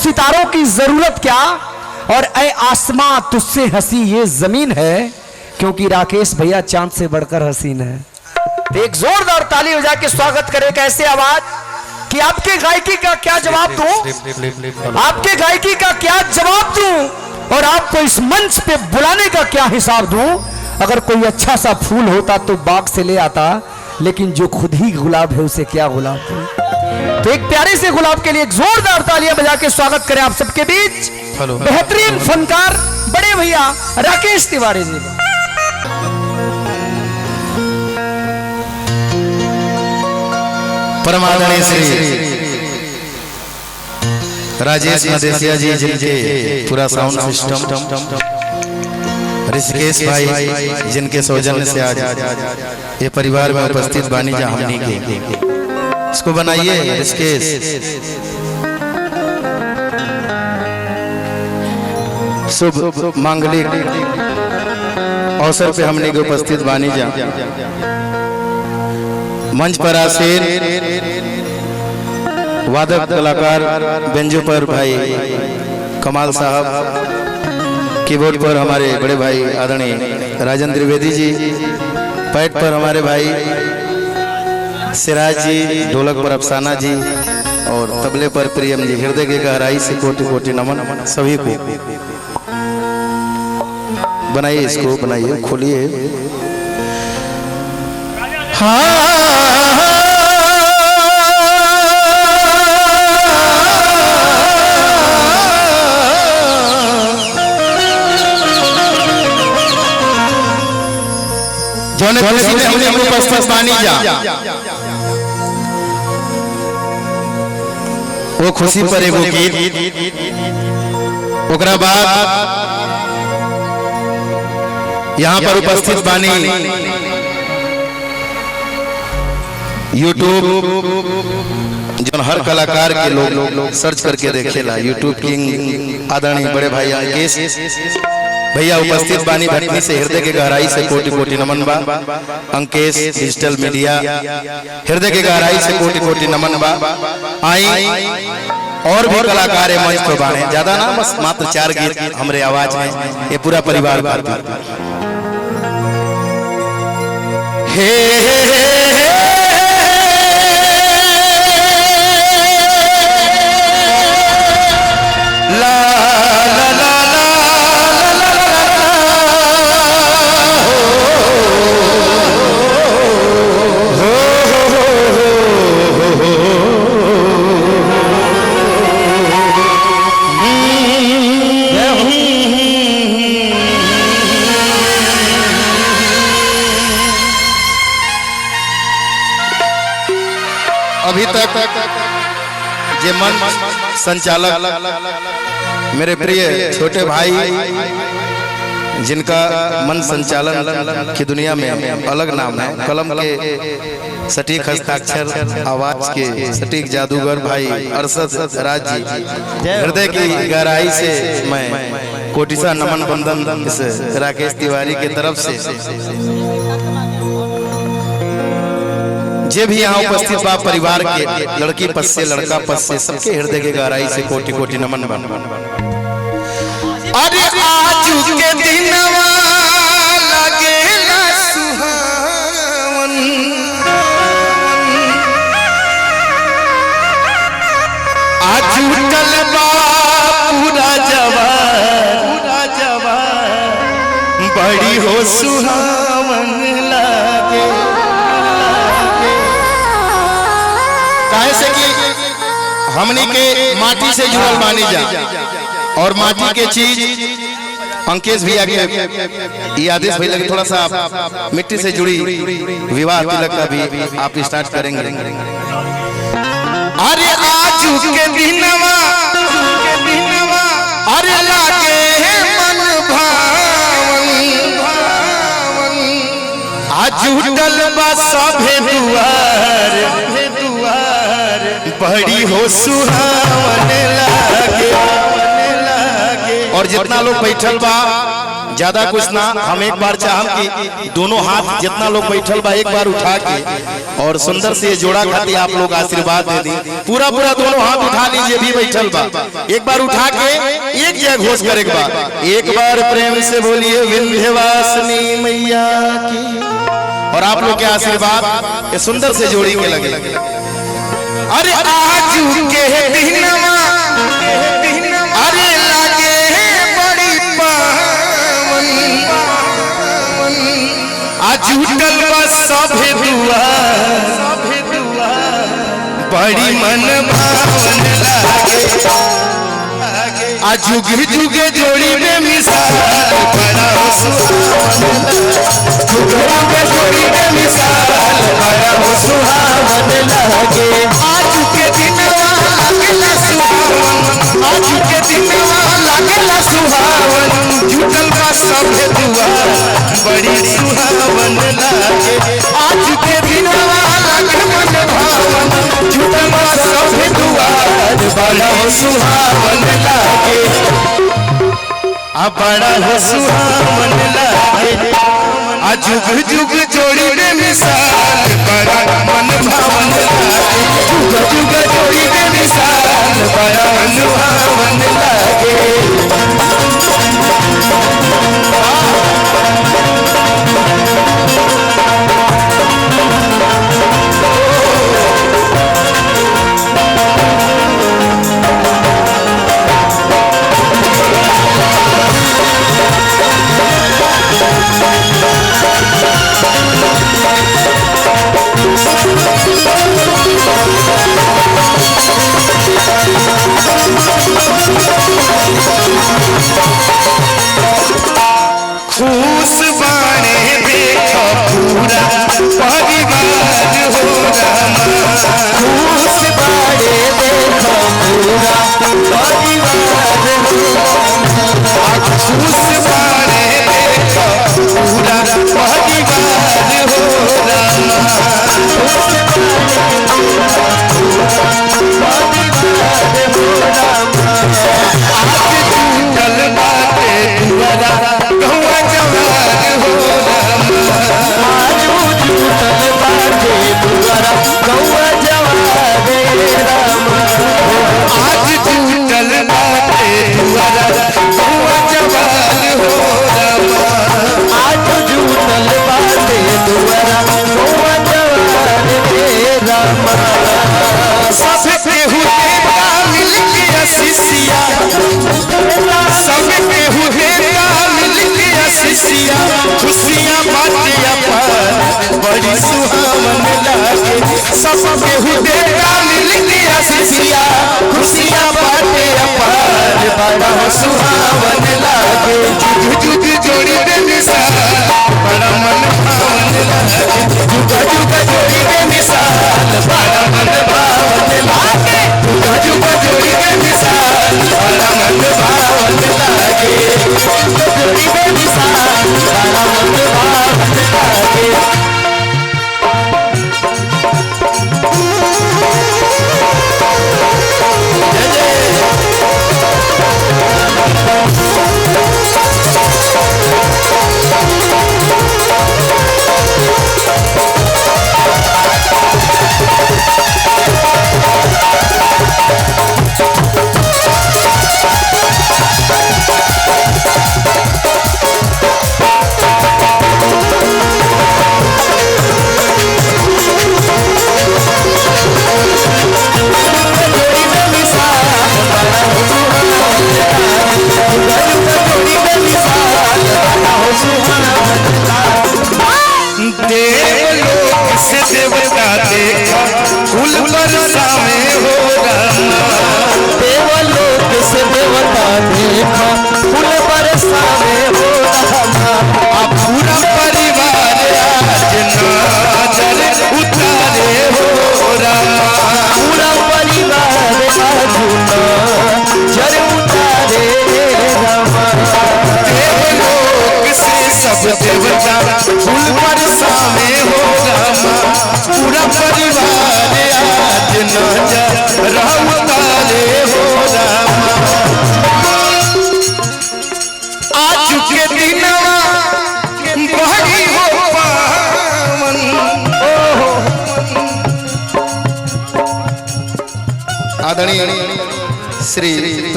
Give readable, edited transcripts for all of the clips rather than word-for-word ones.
सितारों की जरूरत क्या, और ऐ आसमां तुझसे हंसी ये जमीन है, क्योंकि राकेश भैया चांद से बढ़कर हसीन है। तो एक जोरदार ताली बजा के स्वागत करें। कैसे आवाज कि आपके गायकी का क्या जवाब दूं, आपके गायकी का क्या जवाब दूं, और आपको इस मंच पे बुलाने का क्या हिसाब दूं। अगर कोई अच्छा सा फूल होता तो बाग से ले आता, लेकिन जो खुद ही गुलाब है उसे क्या गुलाब दूं। तो एक प्यारे से गुलाब के लिए एक जोरदार तालियां बजा के स्वागत करें आप सबके बीच बेहतरीन फनकार बड़े भैया राकेश तिवारी जी। परमादरणीय श्री राजेश मदेशिया जी, जिनके पूरा साउंड सिस्टम, ऋषिकेश भाई जिनके सौजन्य से आज ये परिवार में उपस्थित बानी जा हमनी के, इसको बनाइए ऋषिकेश। शुभ मांगलिक अवसर पे हमने के उपस्थित बानी जा। मंच पर आसीन वादक कलाकार बेंजो पर भाई कमाल साहब, कीबोर्ड पर हमारे बड़े भाई आदरणीय राजेंद्र द्विवेदी जी, पैड पर हमारे भाई सिराज जी, ढोलक पर अफसाना जी, और तबले पर प्रियम जी। हृदय के गहराई से कोटि कोटि नमन सभी को। बनाइए इसको, बनाइए, खोलिए। हाँ वो खुशी पर एगो गीत, ओकरा बाद यहाँ पर उपस्थित बानी यूट्यूब, जो हर कलाकार के लोग सर्च करके देखेला, यूट्यूब किंग आदरणीय बड़े भाई राकेश भैया उपस्थित बानी। भटनी से हृदय के गहराई से कोटि कोटि नमन बा। अंकेश डिजिटल मीडिया, हृदय के गहराई से कोटि कोटि नमन बा। आई और भी कलाकार है मंच पर बाने, ज्यादा ना, बस मात्र 4 गीत हमरे आवाज में ये पूरा परिवार गाता। हे अभी तक जे मन संचालक मेरे प्रिय छोटे भाई, जिनका मन संचालन की दुनिया में अलग नाम है, कलम के सटीक हस्ताक्षर, आवाज के सटीक जादूगर भाई अरशद राज जी, हृदय की गहराई से मैं कोटिसा नमन बंदन इस राकेश तिवारी के तरफ से। जे भी यहाँ उपस्थित बा परिवार के, लड़की पस से लड़का पस से, सबके हृदय के गहराई से कोटि कोटि नमन बन। अरे आज के दिनवा लगेला सुहावन, आज उठल बा पूरा जवान, बड़ी हो सुहावन लागे। हमनी के माटी से जुड़ल बानी जा, और माटी के चीज अंकेश भैया के ये आदेश भैया लगे, थोड़ा सा मिट्टी से जुड़ी विवाह तिलक का भी आप स्टार्ट करेंगे। अरे आज के दिनवा, अरे लागे मन भावन, आज उठल बा सभे दुआर, बड़ी हो सुहावन लागे। और जितना लोग बैठल बा ज्यादा कुछ ना, हम एक बार चाहम कि दोनों हाथ जितना लोग बैठल बा एक बार उठा के और सुंदर से जोड़ा खातिर आप लोग आशीर्वाद दे दी। पूरा पूरा दोनों हाथ उठा लीजिए भी बैठल बा, एक बार उठा के एक जगह घोष करे के बाद एक बार प्रेम से बोलिए विंध्यवासिनी मैया की। और आप लोग के आशीर्वाद सुंदर से जोड़ी के लगे। अरे आज के दिनवा अरे लागे बड़ी पावन, आज उठल बस सभे दुआ बड़ी मन भावन लागे। आज जुग जुग जोड़ी में मिसाल बड़ा सुहावन, जुग जुग जोड़ी में मिसाल बड़ा सुहावन लागे। आज के दिनवा लागेला सुहावन, आज के दिनवा लागेला सुहावन, जुटल बा सभे दुआ बड़ी सुहावन लागे। आज के दिनवा लागे मन भावन, जुटल बा सभे दुआ बड़ा सुहावन लागे। बड़ा सुहावन लागे। आज जुग जुग जोड़ी में मिसाल बड़ा मन भावन लागे। जुग जुग जोड़ी में मिसाल बड़ा सुहावन लागे। खुश बाने देखो पूरा परिवार हो रामा, खुश बाने देखो पूरा परिवार हो रामा, खुश बाने देखो पूरा परिवार हो रामा। खुशियाँ बाटे अपार बड़ी सुहावन लागे। सबके हृदय का मिल गया खुशियाँ, खुशियाँ बाटे अपार बड़ा सुहावन लागे। जुग जुग जोड़ी में मिसाल बड़ा मन भावन लागे। जुग जुग जोड़ी में मिसाल बड़ा मन भावन लागे। जुग जुग जोड़ी में मिसाल बड़ा मन भावन लागे। जोड़ी में मिसाल बड़ा मन भावन लागे।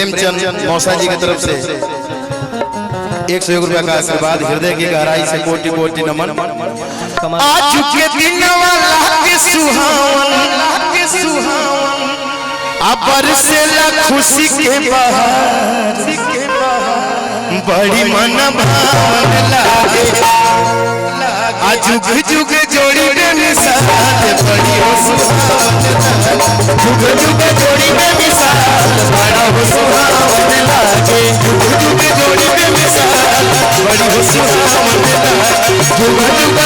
प्रेमचंद मौसा जी की तरफ से 101 रुपया का आशीर्वाद, हृदय की गहराई से कोटि कोटि नमन। आज के दिन वाला सुहावन अबर से खुशी के बहार बड़ी मन भावन लागे, जुग जुग जोड़ी में मिसाल बड़ी हो सुहावन, जुग जुग जोड़ी में मिसाल बड़ा हो सुहावन लागे, जुग जुग जोड़ी में मिसाल बड़ी हो सुहावन लागे, जुग जुग